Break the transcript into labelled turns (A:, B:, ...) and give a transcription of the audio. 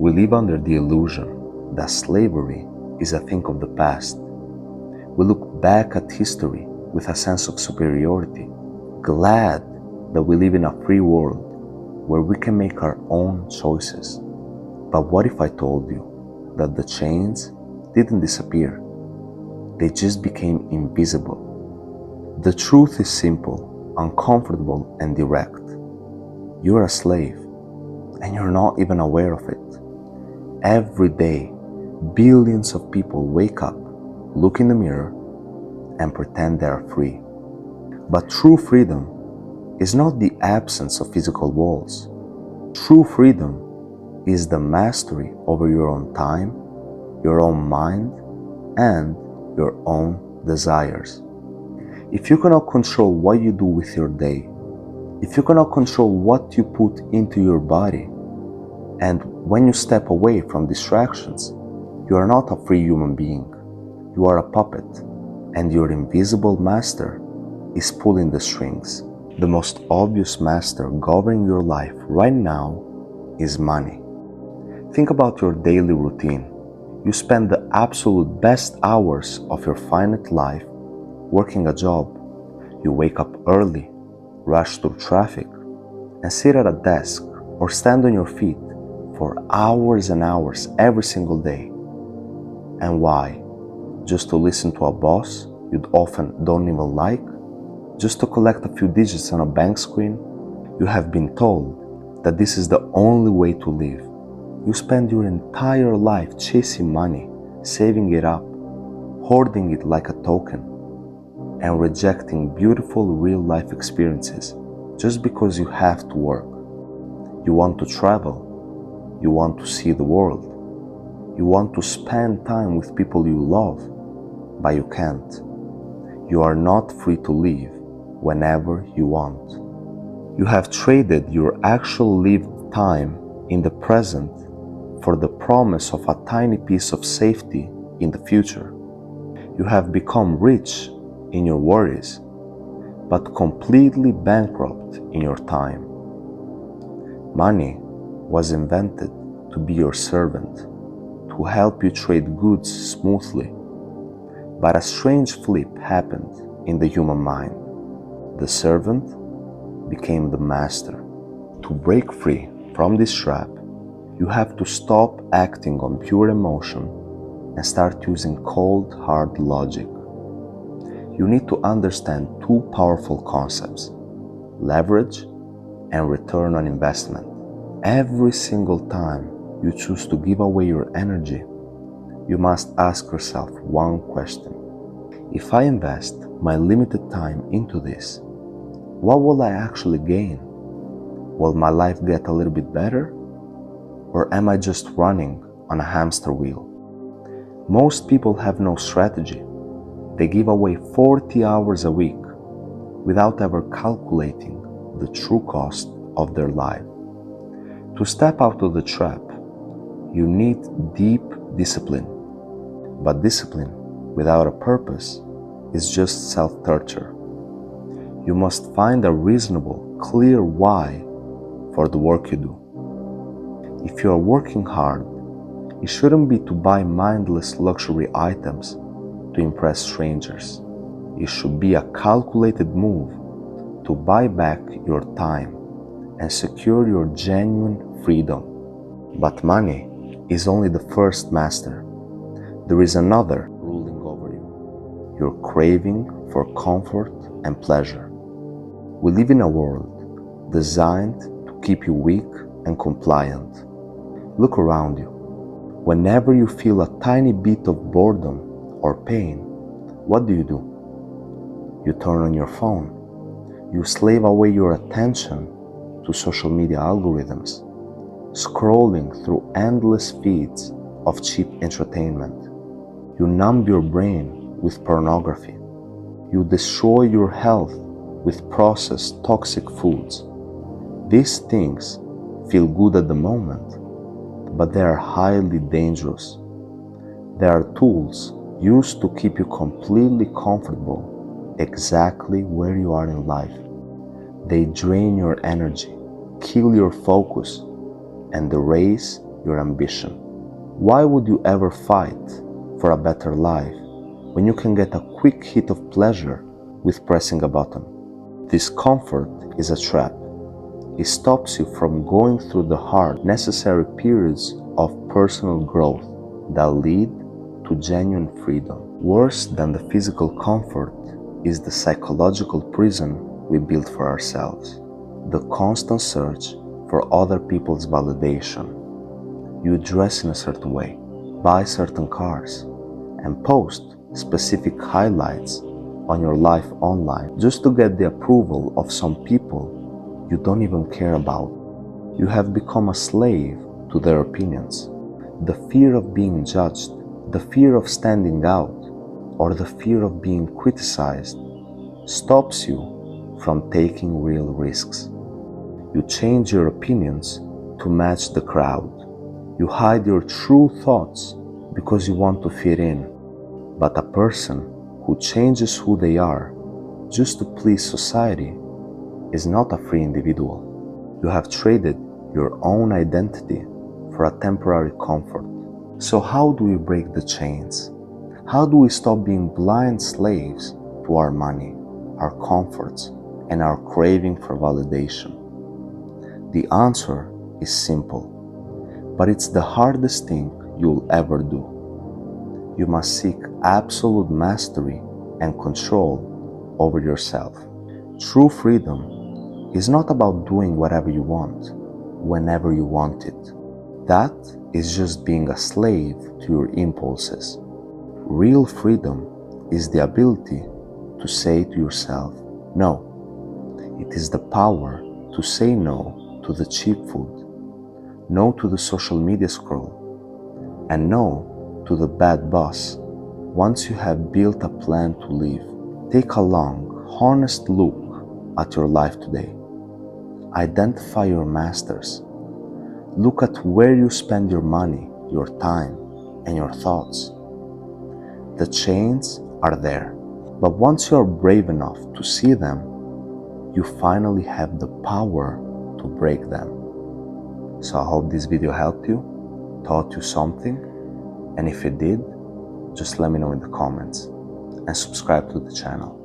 A: We live under the illusion that slavery is a thing of the past. We look back at history with a sense of superiority, glad that we live in a free world where we can make our own choices. But what if I told you that the chains didn't disappear? They just became invisible. The truth is simple, uncomfortable, and direct. You're a slave, and you're not even aware of it. Every day, billions of people wake up, look in the mirror, and pretend they are free. But true freedom is not the absence of physical walls. True freedom is the mastery over your own time, your own mind, and your own desires. If you cannot control what you do with your day, if you cannot control what you put into your body, and when you step away from distractions, you are not a free human being. You are a puppet, and your invisible master is pulling the strings. The most obvious master governing your life right now is money. Think about your daily routine. You spend the absolute best hours of your finite life working a job. You wake up early, rush through traffic, and sit at a desk or stand on your feet for hours and hours every single day. And why? Just to listen to a boss you often don't even like? Just to collect a few digits on a bank screen? You have been told that this is the only way to live. You spend your entire life chasing money, saving it up, hoarding it like a token, and rejecting beautiful real-life experiences just because you have to work. You want to travel. You want to see the world. You want to spend time with people you love, but you can't. You are not free to live whenever you want. You have traded your actual lived time in the present for the promise of a tiny piece of safety in the future. You have become rich in your worries, but completely bankrupt in your time. Money was invented to be your servant, to help you trade goods smoothly. But a strange flip happened in the human mind. The servant became the master. To break free from this trap, you have to stop acting on pure emotion and start using cold, hard logic. You need to understand two powerful concepts: leverage and return on investment. Every single time you choose to give away your energy, you must ask yourself one question. If I invest my limited time into this, what will I actually gain? Will my life get a little bit better? Or am I just running on a hamster wheel? Most people have no strategy. They give away 40 hours a week without ever calculating the true cost of their life. To step out of the trap, you need deep discipline. But discipline without a purpose is just self-torture. You must find a reasonable, clear why for the work you do. If you are working hard, it shouldn't be to buy mindless luxury items to impress strangers. It should be a calculated move to buy back your time and secure your genuine freedom. But money is only the first master. There is another ruling over you: your craving for comfort and pleasure. We live in a world designed to keep you weak and compliant. Look around you. Whenever you feel a tiny bit of boredom or pain, what do? You turn on your phone. You slave away your attention to social media algorithms, scrolling through endless feeds of cheap entertainment. You numb your brain with pornography. You destroy your health with processed toxic foods. These things feel good at the moment, but they are highly dangerous. They are tools used to keep you completely comfortable exactly where you are in life. They drain your energy, kill your focus, and the race your ambition. Why would you ever fight for a better life when you can get a quick hit of pleasure with pressing a button? This comfort is a trap. It stops you from going through the hard, necessary periods of personal growth that lead to genuine freedom. Worse than the physical comfort is the psychological prison we build for ourselves. The constant search for other people's validation. You dress in a certain way, buy certain cars, and post specific highlights on your life online just to get the approval of some people you don't even care about. You have become a slave to their opinions. The fear of being judged, the fear of standing out, or the fear of being criticized stops you from taking real risks. You change your opinions to match the crowd. You hide your true thoughts because you want to fit in. But a person who changes who they are just to please society is not a free individual. You have traded your own identity for a temporary comfort. So how do we break the chains? How do we stop being blind slaves to our money, our comforts, and our craving for validation? The answer is simple, but it's the hardest thing you'll ever do. You must seek absolute mastery and control over yourself. True freedom is not about doing whatever you want, whenever you want it. That is just being a slave to your impulses. Real freedom is the ability to say to yourself, no. It is the power to say no to the cheap food, no to the social media scroll, and no to the bad boss once you have built a plan to leave. Take a long, honest look at your life today. Identify your masters. Look at where you spend your money, your time, and your thoughts. The chains are there, but once you are brave enough to see them, you finally have the power to break them. So I hope this video helped you, taught you something, and if it did, just let me know in the comments and subscribe to the channel.